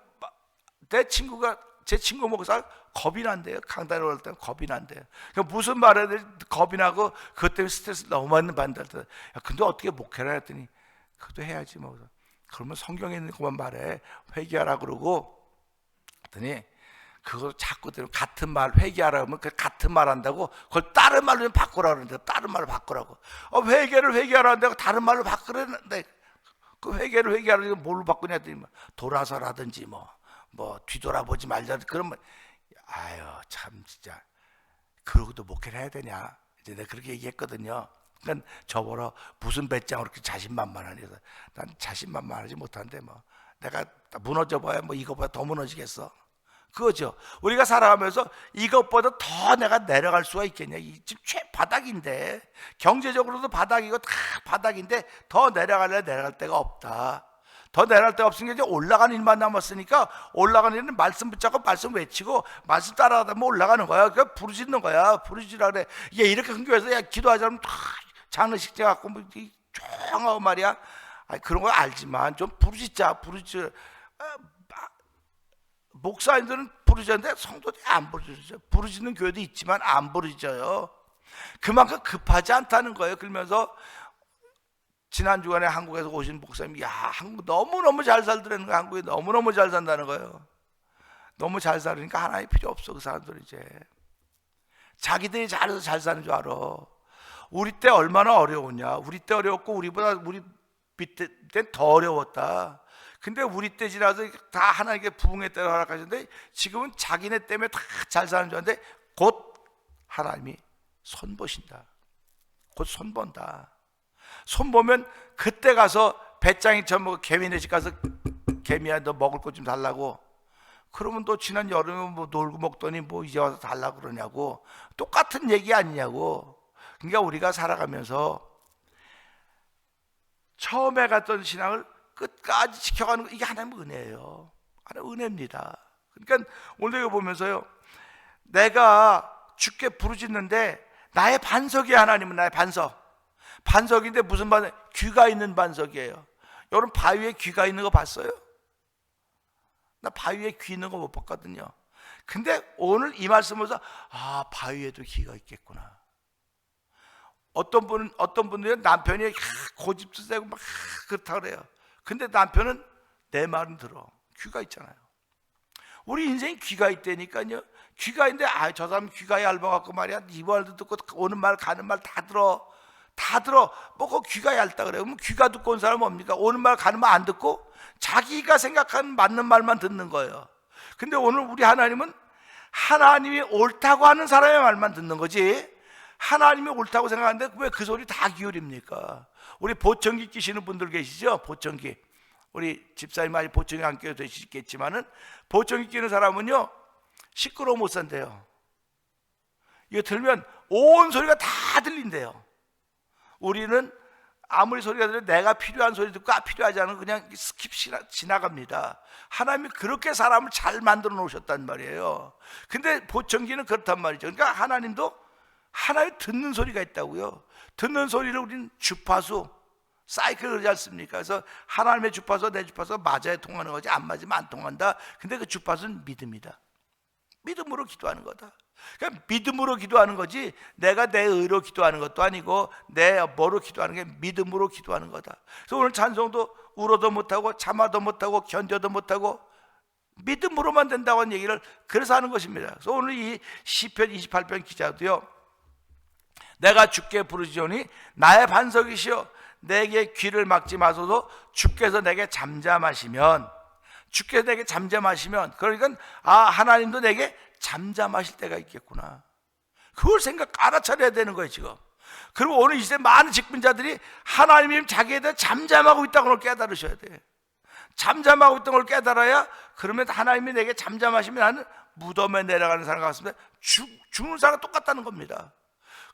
제 친구 목사가 겁이 난대요. 강단에 올라올 때는 겁이 난대요. 그러니까 무슨 말을 해야 될지 겁이 나고 그것 때문에 스트레스 너무 많이 받는다. 야, 근데 어떻게 목회를 했더니 그것도 해야지 뭐. 그러면 성경에 있는 것만 말해. 회개하라 그러고 했더니 그거 자꾸 같은 말 회개하라 그러면 그 같은 말 한다고 그걸 다른 말로 좀 바꾸라 그러는데 다른 말로 바꾸라고. 회개를 회개하라 한다고 다른 말로 바꾸라는데 그 회개를 회개하라 뭘로 바꾸냐 했더니 뭐 돌아서라든지 뭐 뒤돌아보지 말자 그러면 아유 참 진짜 그러고도 목회를 해야 되냐 이제 내가 그렇게 얘기했거든요. 그러니까 저보러 무슨 배짱으로 그렇게 자신만만하니 그래서 난 자신만만하지 못한데 뭐 내가 무너져 봐야 뭐 이거보다 더 무너지겠어. 그거죠. 우리가 살아가면서 이것보다 더 내가 내려갈 수가 있겠냐. 이 지금 최바닥인데 경제적으로도 바닥이고 다 바닥인데 더 내려갈 데가 없다. 더 내려갈 데가 없으니까 이제 올라가는 일만 남았으니까 올라가는 일은 말씀 붙잡고 말씀 외치고 말씀 따라가다 보면 올라가는 거야. 그러니까 부르짖는 거야. 부르짖으라 그래. 이게 이렇게 큰 교회에서 야 기도하자면 다 장례식장 갖고 뭐 조용하고 말이야. 그런 거 알지만 좀 부르짖자. 목사님들은 부르짖는데 성도들이 안 부르짖어요. 부르짖는 교회도 있지만 안 부르짖어요. 그만큼 급하지 않다는 거예요. 그러면서 지난 주간에 한국에서 오신 목사님이 야 한국 너무너무 잘 살더라는 거야. 한국에 너무너무 잘 산다는 거예요. 너무 잘 살으니까 하나님 필요 없어. 그 사람들 이제 자기들이 잘해서 잘 사는 줄 알아. 우리 때 얼마나 어려웠냐. 우리 때 어려웠고 우리 밑에 때는 더 어려웠다. 근데 우리 때 지나서 다 하나님께 부흥의 때를 허락하셨는데 지금은 자기네 때문에 다 잘 사는 줄 아는데 곧 하나님이 손보신다. 곧 손본다. 손보면 그때 가서 배짱이처럼 뭐 개미네 집 가서 개미야 너 먹을 것 좀 달라고 그러면 또 지난 여름에 뭐 놀고 먹더니 뭐 이제 와서 달라고 그러냐고. 똑같은 얘기 아니냐고. 그러니까 우리가 살아가면서 처음에 갔던 신앙을 끝까지 지켜가는 거 이게 하나님의 은혜예요. 하나님의 은혜입니다. 그러니까 오늘 이거 보면서요 내가 주께 부르짖는데 나의 반석이 하나님은 나의 반석인데 무슨 반석? 귀가 있는 반석이에요. 여러분 바위에 귀가 있는 거 봤어요? 나 바위에 귀 있는 거 못 봤거든요. 근데 오늘 이 말씀을 보면서 바위에도 귀가 있겠구나. 어떤 분들은 남편이 고집도 세고 막 그렇다 그래요. 근데 남편은 내 말은 들어. 귀가 있잖아요. 우리 인생이 귀가 있다니까요. 귀가 있는데 저 사람 귀가 얇아갖고 말이야 이 말도 듣고 오는 말 가는 말 다 들어. 뭐 그 귀가 얇다 그래요. 그럼 귀가 듣고 온 사람은 뭡니까? 오는 말 가는 말 안 듣고 자기가 생각하는 맞는 말만 듣는 거예요. 근데 오늘 우리 하나님은 하나님이 옳다고 하는 사람의 말만 듣는 거지 하나님이 옳다고 생각하는데 왜 그 소리 다 기울입니까? 우리 보청기 끼시는 분들 계시죠? 보청기. 우리 집사님 많이 보청기 안 끼어도 되시겠지만은 보청기 끼는 사람은요 시끄러워 못 산대요. 이거 들으면 온 소리가 다 들린대요. 우리는 아무리 소리가 들려도 내가 필요한 소리 듣고 필요하지 않은 그냥 스킵 지나갑니다. 하나님이 그렇게 사람을 잘 만들어 놓으셨단 말이에요. 근데 보청기는 그렇단 말이죠. 그러니까 하나님도 하나님 듣는 소리가 있다고요. 듣는 소리를 우리는 주파수 사이클 그러지 않습니까? 그래서 하나님의 주파수 내 주파수가 맞아야 통하는 거지 안 맞으면 안 통한다. 근데 그 주파수는 믿음이다. 믿음으로 기도하는 거다. 그러니까 믿음으로 기도하는 거지 내가 내 의로 기도하는 것도 아니고 내 뭐로 기도하는 게 믿음으로 기도하는 거다. 그래서 오늘 찬송도 울어도 못하고 참아도 못하고 견뎌도 못하고 믿음으로만 된다고 하는 얘기를 그래서 하는 것입니다. 그래서 오늘 이 시편 28편 기자도요 내가 주께 부르짖으니 나의 반석이시여 내게 귀를 막지 마소서. 주께서 내게 잠잠하시면 그러니까 하나님도 내게 잠잠하실 때가 있겠구나. 그걸 알아차려야 되는 거예요 지금. 그리고 오늘 이 시대 많은 직분자들이 하나님이 자기에 대해 잠잠하고 있다는 걸 깨달으셔야 돼. 잠잠하고 있던 걸 깨달아야 그러면 하나님이 내게 잠잠하시면 나는 무덤에 내려가는 사람 같습니다. 죽는 사람 똑같다는 겁니다.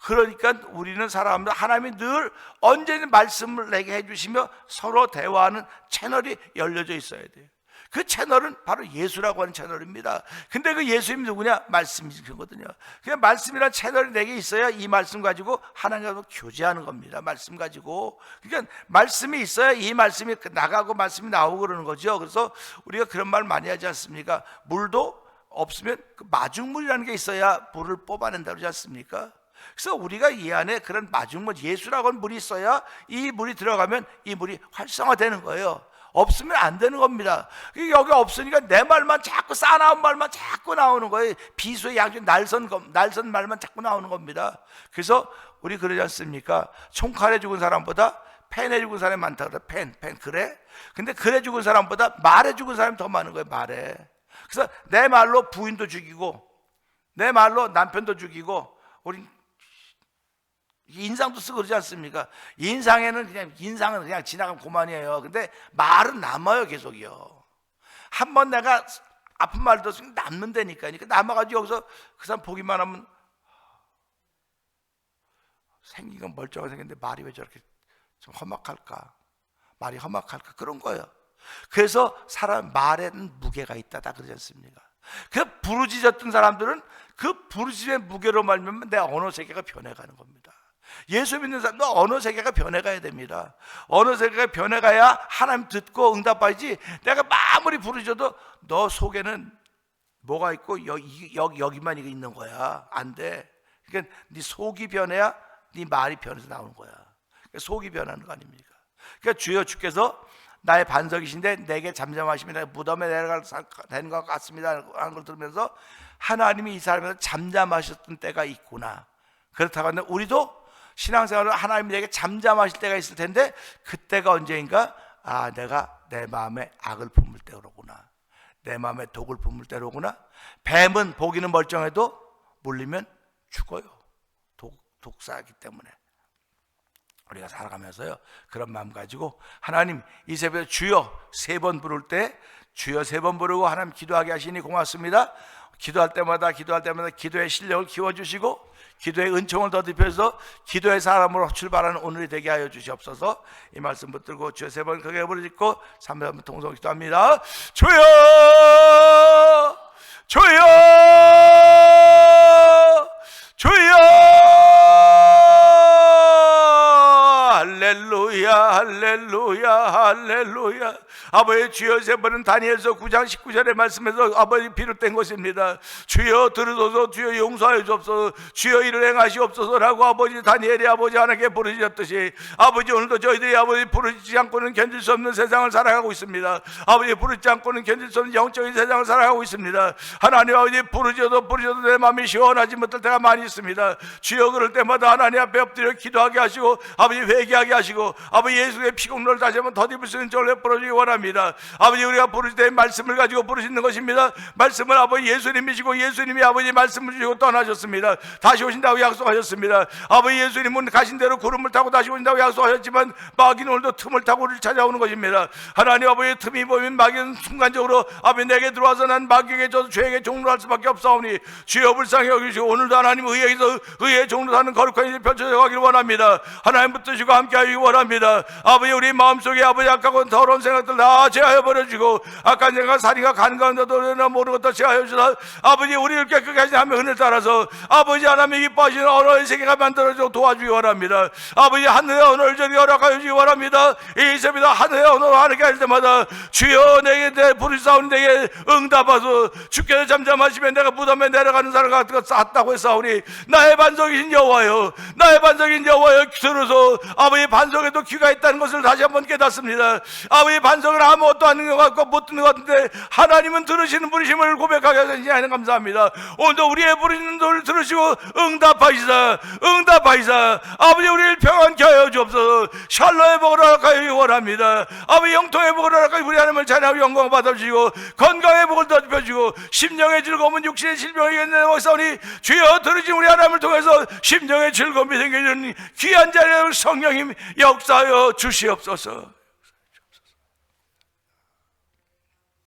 그러니까 우리는 살아가면서 하나님이 늘 언제든 말씀을 내게 해주시며 서로 대화하는 채널이 열려져 있어야 돼요. 그 채널은 바로 예수라고 하는 채널입니다. 근데 그 예수님이 누구냐? 말씀이거든요. 그냥 말씀이란 채널이 내게 있어야 이 말씀 가지고 하나님과 교제하는 겁니다. 말씀 가지고. 그러니까 말씀이 있어야 이 말씀이 나가고 말씀이 나오고 그러는 거죠. 그래서 우리가 그런 말 많이 하지 않습니까? 물도 없으면 그 마중물이라는 게 있어야 물을 뽑아낸다고 그러지 않습니까? 그래서 우리가 이 안에 그런 마중물, 예수라고 하는 물이 있어야 이 물이 들어가면 이 물이 활성화되는 거예요. 없으면 안 되는 겁니다. 여기 없으니까 내 말만 자꾸 싸나운 말만 자꾸 나오는 거예요. 비수의 양쪽 날선 말만 자꾸 나오는 겁니다. 그래서 우리 그러지 않습니까? 총칼에 죽은 사람보다 펜에 죽은 사람이 많다 그래. 펜 그래? 근데 글에 죽은 사람보다 말에 죽은 사람이 더 많은 거예요. 말에. 그래서 내 말로 부인도 죽이고 내 말로 남편도 죽이고 우리 인상도 쓰고 그러지 않습니까? 인상은 그냥 지나가면 그만이에요. 근데 말은 남아요. 계속이요. 한번 내가 아픈 말 들었으면 남는다니까. 그러니까 남아가지고 여기서 그 사람 보기만 하면 생긴 건 멀쩡하게 생겼는데 말이 왜 저렇게 좀 험악할까? 말이 험악할까? 그런 거예요. 그래서 사람 말에는 무게가 있다 다 그러지 않습니까? 그 부르짖었던 사람들은 그 부르짖음의 무게로 말미암아 내 언어 세계가 변해가는 겁니다. 예수 믿는 사람도 언어 세계가 변해가야 됩니다. 언어 세계가 변해가야 하나님 듣고 응답하지. 내가 아무리 부르짖어도 너 속에는 뭐가 있고 여기만 이게 있는 거야. 안 돼. 그러니까 네 속이 변해야 네 말이 변해서 나오는 거야. 그러니까 속이 변하는 거 아닙니까? 그러니까 주여 주께서 나의 반석이신데 내게 잠잠하시면 내가 무덤에 내려갈 되는 것 같습니다 하는 걸 들으면서 하나님이 이 사람에서 잠잠하셨던 때가 있구나. 그렇다고 하면 우리도 신앙생활을 하나님이 내게 잠잠하실 때가 있을 텐데 그때가 언제인가? 내가 내 마음에 악을 품을 때로구나. 내 마음에 독을 품을 때로구나. 뱀은 보기는 멀쩡해도 물리면 죽어요. 독사하기 때문에. 우리가 살아가면서요 그런 마음 가지고 하나님 이 새벽에 주여 3번 부를 때 주여 3번 부르고 하나님 기도하게 하시니 고맙습니다. 기도할 때마다 기도의 실력을 키워주시고 기도의 은총을 더듬혀서 기도의 사람으로 출발하는 오늘이 되게 하여 주시옵소서. 이 말씀 붙들고 주여 3번 크게 부르짖고 3번 통성 기도합니다. 주여 주여 주여 할렐루야 할렐루야 할렐루야. 아버지 주여 3번은 다니엘서 9장 19절의 말씀에서 아버지 비롯된 것입니다. 주여 들으소서 주여 용서하여 주옵소서 주여 이를 행하시옵소서라고 아버지 다니엘이 아버지 하나님께 부르짖었듯이 아버지 오늘도 저희들이 아버지 부르짖지 않고는 견딜 수 없는 세상을 살아가고 있습니다. 아버지 부르짖지 않고는 견딜 수 없는 영적인 세상을 살아가고 있습니다. 하나님 아버지 부르짖어도 내 마음이 시원하지 못할 때가 많이 있습니다. 주여 그럴 때마다 하나님 앞에 엎드려 기도하게 하시고 아버지 회개하게 하시고 아버지 예수의 피공로를 다시 한번 덧입을 수 있는 저를 풀어주기 원합니다. 아버지 우리가 부르실 때 말씀을 가지고 부르시는 것입니다. 말씀을 아버지 예수님이시고 예수님이 아버지 말씀을 주시고 떠나셨습니다. 다시 오신다고 약속하셨습니다. 아버지 예수님은 가신 대로 구름을 타고 다시 오신다고 약속하셨지만 마귀는 오늘도 틈을 타고 우리를 찾아오는 것입니다. 하나님 아버지 틈이 보이면 마귀는 순간적으로 아버지 내게 들어와서 난 마귀에게 져서 죄에게 종로할 수밖에 없사오니 주여 불쌍히 여기시고 오늘도 하나님 의에서 의의 종로 사는 거룩한 일이 펼쳐져 가기를 원합니다. 하나님 붙드시고 함께 하기 원합니다. 아버지 우리 마음속에 아버지 악하고 더러운 생각들 다 제하여 버려주고 악한 생각 살인과 간과한다도 모르는 것도 제하여 주사 아버지 우리를 깨끗하게 하며 은혜를 따라서 아버지 하나님이 기뻐하시는 언어의 세계가 만들어져 도와주기 원합니다. 아버지 하늘의 언어를 저리 허락하여 주기 원합니다. 이 새벽에 하늘의 언어를 하나님께 할 때마다 주여 내게 부르사오니 내게 응답하소. 주께서 잠잠하시면 내가 무덤에 내려가는 사람 같은 것 쌌다고 했사오니 나의 반석이신 여호와여 나의 반석인 여호와여 들으소. 아버지 반석에도 귀가 있다는 것을 다시 한번 깨닫습니다. 아버지 반석은 아무것도 아닌 것 같고 못 듣는 것 같은데 하나님은 들으시는 분이심을 고백하게 하시니 하나님 감사합니다. 오늘도 우리의 부르짖는 소리를 들으시고 응답하시사 아버지 우리를 평안케 하여 주옵소서. 샬롬의 복을 허락하여 원합니다. 아버지 영통의 복을 허락하여 우리 하나님을 찬양하고 영광을 받아주시고 건강의 복을 더듬혀주시고 심령의 즐거움은 육신의 질병에게 내놓으사오니 주여 들으신 우리 하나님을 통해서 심령의 즐거움이 생기는 귀한 자리에 성령님 역사하여 주시옵소서.